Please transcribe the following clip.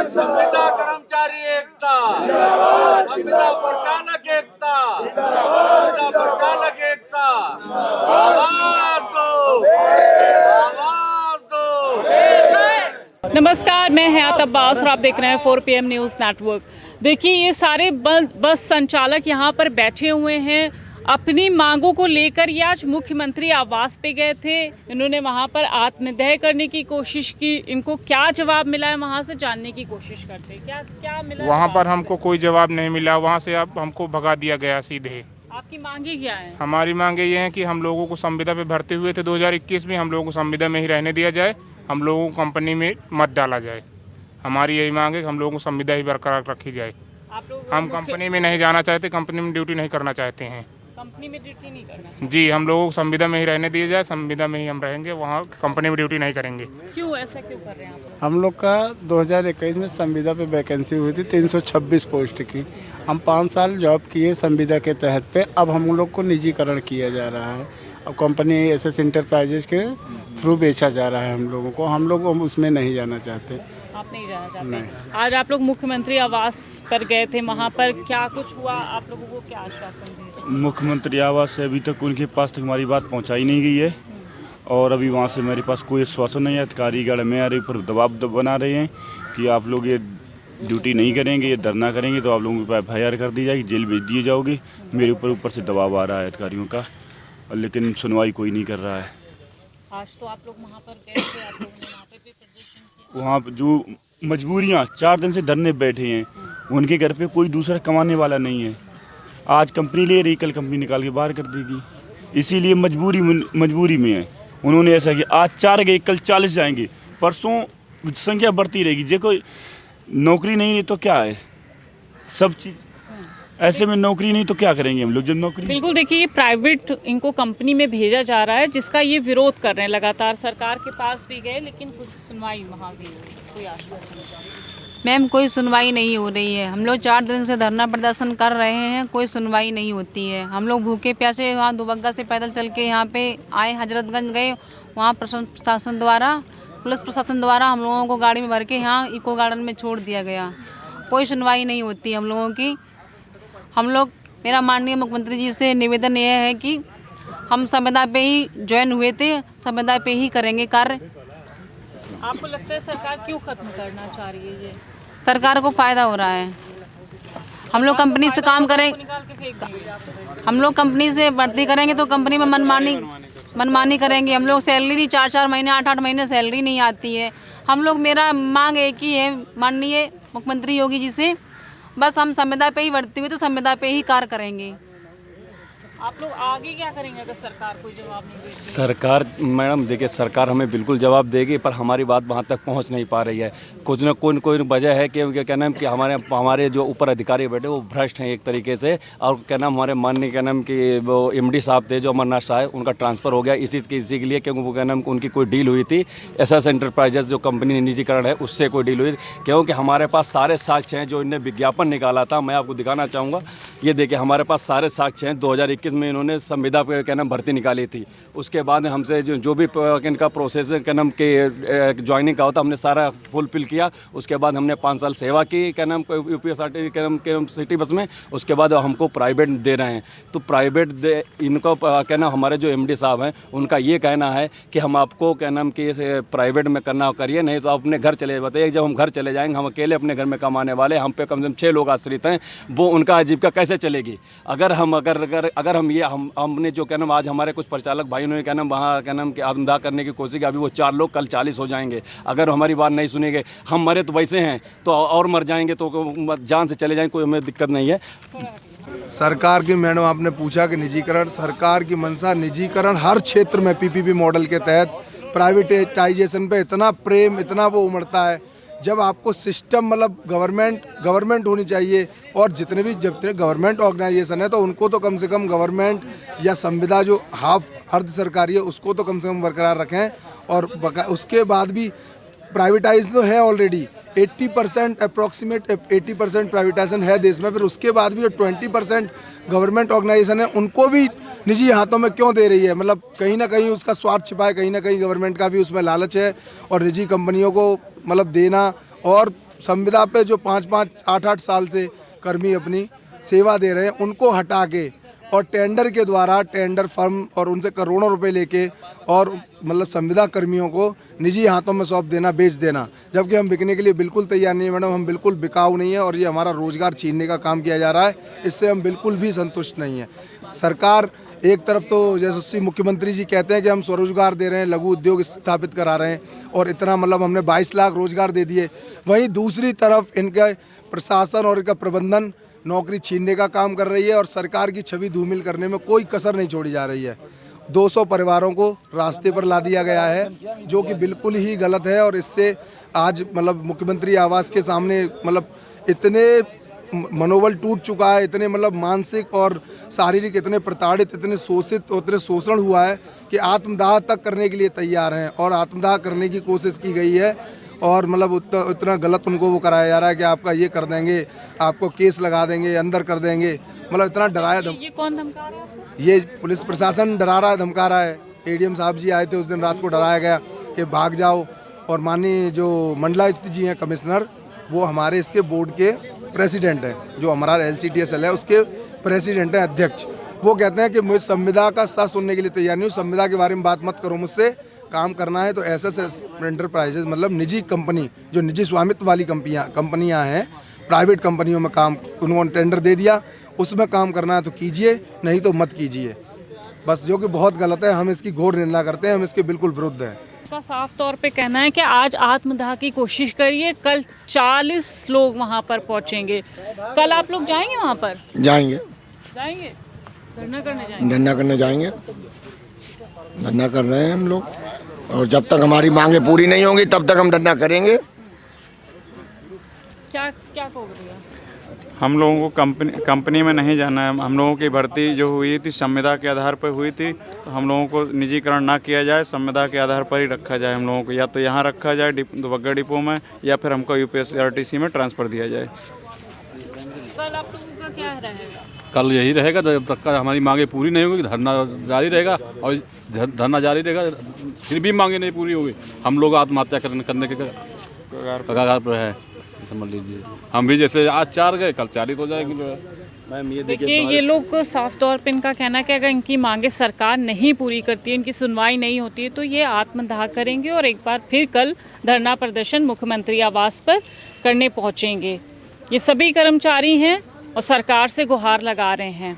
संविदा कर्मचारी एकता, संविदा प्रचालक एकता, संविदा प्रचालक एकता, आवाज दो, आवाज दो। नमस्कार, मैं हयात अब्बास और आप देख रहे हैं 4 PM न्यूज़ नेटवर्क। देखिए, ये सारे बस संचालक यहाँ पर बैठे हुए हैं अपनी मांगों को लेकर। ये आज मुख्यमंत्री आवास पे गए थे, इन्होंने वहाँ पर आत्मदाह करने की कोशिश की। इनको क्या जवाब मिला है वहाँ से जानने की कोशिश करते हैं। क्या मिला वहाँ पर हमको कोई जवाब नहीं मिला, वहाँ से अब हमको भगा दिया गया सीधे। आपकी मांगे क्या है? हमारी मांगे ये हैं कि हम लोगों को संविदा पे भर्ती हुए थे 2021 में, हम लोगों को संविदा में ही रहने दिया जाए, हम लोगों को कंपनी में मत डाला जाए। हमारी यही मांग है कि हम लोगों को संविदा ही बरकरार रखी जाए। हम कंपनी में नहीं जाना चाहते, कंपनी में ड्यूटी नहीं करना चाहते हैं। कंपनी में ड्यूटी नहीं करना जी, हम लोगों को संविदा में ही रहने दिया जाए, संविदा में ही हम रहेंगे, वहाँ कंपनी में ड्यूटी नहीं करेंगे। क्यों ऐसा क्यों कर रहे हैं आप? हम लोग का 2021 में संविदा पे वैकेंसी हुई थी 326 पोस्ट की। हम 5 साल जॉब किए संविदा के तहत पे, अब हम लोग को निजीकरण किया जा रहा है। अब कंपनी एसएस इंटरप्राइजेज के थ्रू बेचा जा रहा है हम लोगों को। हम लोग उसमें नहीं जाना चाहते। आप नहीं जाना चाहते? आज आप लोग मुख्यमंत्री आवास पर गए थे, वहाँ पर क्या कुछ हुआ? आप लोगों को क्या आश्वासन दिया? मुख्यमंत्री आवास से अभी तक उनके पास तक हमारी बात पहुंचाई नहीं गई है और अभी वहां से मेरे पास कोई आश्वासन नहीं है। अधिकारीगण मेरे ऊपर दबाव बना रहे हैं कि आप लोग ये ड्यूटी नहीं करेंगे, ये धरना करेंगे तो आप लोगों पर FIR कर दी जाएगी, जेल भेज दिए जाओगे। मेरे ऊपर से दबाव आ रहा है अधिकारियों का, लेकिन सुनवाई कोई नहीं कर रहा है। आज तो आप लोग वहाँ पर गए थे, आप लोगों ने वहाँ पे भी प्रदर्शन किया। वहाँ जो मजबूरियाँ 4 दिन से धरने बैठे हैं, उनके घर पे कोई दूसरा कमाने वाला नहीं है। आज कंपनी ले रही, कल कंपनी निकाल के बाहर कर देगी, इसीलिए मजबूरी में है। उन्होंने ऐसा किया, आज 4 गए, कल 40 जाएंगे, परसों संख्या बढ़ती रहेगी। देखो, नौकरी नहीं है तो क्या है, सब चीज़ ऐसे में नौकरी नहीं तो क्या करेंगे हम लोग जब नौकरी। बिल्कुल, देखिए, ये प्राइवेट इनको कंपनी में भेजा जा रहा है, जिसका ये विरोध कर रहे हैं। लगातार सरकार के पास भी गए, लेकिन कुछ सुनवाई वहाँ भी कोई आश्वासन। मैम, कोई सुनवाई नहीं हो रही है। हम लोग 4 दिन से धरना प्रदर्शन कर रहे हैं, कोई सुनवाई नहीं होती है। हम लोग भूखे प्यासे वहाँ दुबग्गा से पैदल चल के यहाँ पे आए, हजरतगंज गए, वहाँ प्रशासन द्वारा, पुलिस प्रशासन द्वारा हम लोगों को गाड़ी में भर के यहाँ इको गार्डन में छोड़ दिया गया। कोई सुनवाई नहीं होती हम लोगों की। हम लोग, मेरा माननीय मुख्यमंत्री जी से निवेदन यह है कि हम संविदा पे ही ज्वाइन हुए थे, संविदा पे ही करेंगे कार्य। आपको लगता है सरकार क्यों खत्म करना चाह रही है? ये सरकार को फ़ायदा हो रहा है। हम लोग कंपनी से काम करें, हम लोग कंपनी से भर्ती करेंगे तो कंपनी में मनमानी करेंगे। हम लोग सैलरी 4-4 महीने, 8-8 महीने सैलरी नहीं आती है। हम लोग, मेरा मांग एक ही है माननीय मुख्यमंत्री योगी जी से, बस हम संविदा पे ही भर्ती हुए तो संविदा पे ही कार्य करेंगे। आप लोग आगे क्या करेंगे अगर सरकार कोई जवाब नहीं देती? सरकार, मैडम देखिए, सरकार हमें बिल्कुल जवाब देगी, पर हमारी बात वहाँ तक पहुँच नहीं पा रही है। कुछ न कोई वजह है कि क्या नाम कि हमारे जो ऊपर अधिकारी बैठे वो भ्रष्ट हैं एक तरीके से। और क्या नाम, हमारे माननीय क्या नाम कि वो MD साहब थे जो अमरनाथ साहब, उनका ट्रांसफ़र हो गया इसी के लिए, क्योंकि वो क्या नाम उनकी कोई डील हुई थी एसएस इंटरप्राइजेज जो कंपनी निजीकरण है उससे कोई डील हुई थी। क्योंकि हमारे पास सारे साक्ष्य हैं, जो इन्हें विज्ञापन निकाला था, मैं आपको दिखाना चाहूँगा। ये देखिए, हमारे पास सारे साक्ष्य हैं। 2021 में इन्होंने संविदा पे क्या नाम भर्ती निकाली थी। उसके बाद हमसे जो भी इनका प्रोसेस क्या नाम के ज्वाइनिंग का होता, हमने सारा फुलफिल किया। उसके बाद हमने 5 साल सेवा की क्या नाम UPSRTC क्या नाम के सिटी बस में। उसके बाद हमको प्राइवेट दे रहे हैं, तो प्राइवेट इनको क्या नाम, हमारे जो MD साहब हैं उनका ये कहना है कि हम आपको क्या नाम कि प्राइवेट में करना करिए, नहीं तो आप अपने घर चले। बताइए, जब हम घर चले जाएंगे, हम अकेले अपने घर में कमाने वाले, हम पे कम से कम 6 लोग आश्रित हैं, वो उनका आजीविका कैसे चलेगी? अगर हमने जो क्या नाम आज हमारे कुछ परिचालक भाइयों ने क्या नाम वहाँ क्या नाम कि आत्मदाह करने की कोशिश की, अभी वो 4 लोग कल 40 हो जाएंगे। अगर हमारी बात नहीं सुनेंगे, हम मरे तो वैसे हैं तो और मर जाएंगे, तो जान से चले जाएंगे, कोई हमें दिक्कत नहीं है। सरकार की, मैडम आपने पूछा कि निजीकरण, सरकार की मंशा निजीकरण हर क्षेत्र में पीपीपी मॉडल के तहत प्राइवेटाइजेशन पे इतना प्रेम, इतना वो उमड़ता है। जब आपको सिस्टम मतलब गवर्नमेंट होनी चाहिए, और जितने गवर्नमेंट ऑर्गेनाइजेशन है तो उनको तो कम से कम गवर्नमेंट या संविदा जो हाफ अर्ध सरकारी है उसको तो कम से कम बरकरार रखें। और उसके बाद भी प्राइवेटाइज तो है ऑलरेडी, 80% अप्रॉक्सीमेट 80% प्राइवेटाइजेशन है देश में, फिर उसके बाद भी जो 20% गवर्नमेंट ऑर्गेनाइजेशन है उनको भी निजी हाथों में क्यों दे रही है? मतलब कहीं ना कहीं उसका स्वार्थ छिपा है, कहीं ना कहीं गवर्नमेंट का भी उसमें लालच है। और निजी कंपनियों को मतलब देना, और संविदा पे जो 5-5, 8-8 साल से कर्मी अपनी सेवा दे रहे हैं उनको हटा के और टेंडर के द्वारा टेंडर फर्म और उनसे करोड़ों रुपए लेके और मतलब संविदा कर्मियों को निजी हाथों में सौंप देना, बेच देना, जबकि हम बिकने के लिए बिल्कुल तैयार नहीं है मैडम। हम बिल्कुल बिकाऊ नहीं है और ये हमारा रोजगार छीनने का काम किया जा रहा है, इससे हम बिल्कुल भी संतुष्ट नहीं है। सरकार एक तरफ तो जैसे मुख्यमंत्री जी कहते हैं कि हम स्वरोजगार दे रहे हैं, लघु उद्योग स्थापित करा रहे हैं और इतना मतलब हमने 22 लाख रोजगार दे दिए, वहीं दूसरी तरफ इनका प्रशासन और इनका प्रबंधन नौकरी छीनने का काम कर रही है और सरकार की छवि धूमिल करने में कोई कसर नहीं छोड़ी जा रही है। 200 परिवारों को रास्ते पर ला दिया गया है, जो कि बिल्कुल ही गलत है। और इससे आज मतलब मुख्यमंत्री आवास के सामने मतलब इतने मनोबल टूट चुका है, इतने मतलब मानसिक और शारीरिक इतने प्रताड़ित, इतने शोषित, इतने शोषण हुआ है कि आत्मदाह तक करने के लिए तैयार हैं और आत्मदाह करने की कोशिश की गई है। और मतलब इतना गलत उनको वो कराया जा रहा है कि आपका ये कर देंगे, आपको केस लगा देंगे, अंदर कर देंगे, मतलब इतना डराया। ये कौन धमका रहा है? ये पुलिस प्रशासन डरा रहा है, धमका रहा है। एडीएम साहब जी आए थे उस दिन रात को, डराया गया कि भाग जाओ। और माननीय जो मंडलायुक्त जी हैं कमिश्नर, वो हमारे इसके बोर्ड के प्रेसिडेंट हैं, जो हमारा LCTSL है उसके प्रेसिडेंट हैं, अध्यक्ष। वो कहते हैं कि मुझे संविदा का सा सुनने के लिए तैयार नहीं हूँ, संविदा के बारे में बात मत करो मुझसे, काम करना है तो एसएस एंटरप्राइजेज मतलब निजी कंपनी, जो निजी स्वामित्व वाली कंपनियां हैं, प्राइवेट कंपनियों में काम उन्होंने टेंडर दे दिया, उसमें काम करना है तो कीजिए, नहीं तो मत कीजिए, बस, जो कि बहुत गलत है। हम इसकी घोर निंदा करते हैं, हम इसके बिल्कुल विरुद्ध हैं। का साफ तौर पे कहना है कि आज आत्मदाह की कोशिश करिए, कल 40 लोग वहाँ पर पहुँचेंगे। कल आप लोग जाएंगे वहाँ पर? जाएंगे धरना करने जाएंगे। धरना करने जाएंगे, धरना कर रहे हैं हम लोग, और जब तक हमारी मांगे पूरी नहीं होंगी तब तक हम धरना करेंगे। क्या कहोगे? हम लोगों को कंपनी में नहीं जाना है। हम लोगों की भर्ती जो हुई थी संविदा के आधार पर हुई थी, तो हम लोगों को निजीकरण ना किया जाए, संविदा के आधार पर ही रखा जाए। हम लोगों को या तो यहाँ रखा जाए दुबग्गा डिपो में, या फिर हमको UPSRTC में ट्रांसफ़र दिया जाए। कल आप लोगों का क्या रहेगा? कल यही रहेगा, जब तक का हमारी मांगे पूरी नहीं होगी धरना जारी रहेगा, और धरना जारी रहेगा, फिर भी मांगे नहीं पूरी होगी, हम लोग आत्महत्या करने के कगार पर है, समझ लीजिए। हम भी जैसे आज 4 गए, कल 40 हो जाएगी। मैम ये देखिए, ये लोग साफ तौर पे इनका कहना है कि अगर इनकी मांगे सरकार नहीं पूरी करती है, इनकी सुनवाई नहीं होती है, तो ये आत्मदाह करेंगे और एक बार फिर कल धरना प्रदर्शन मुख्यमंत्री आवास पर करने पहुंचेंगे। ये सभी कर्मचारी हैं और सरकार से गुहार लगा रहे हैं।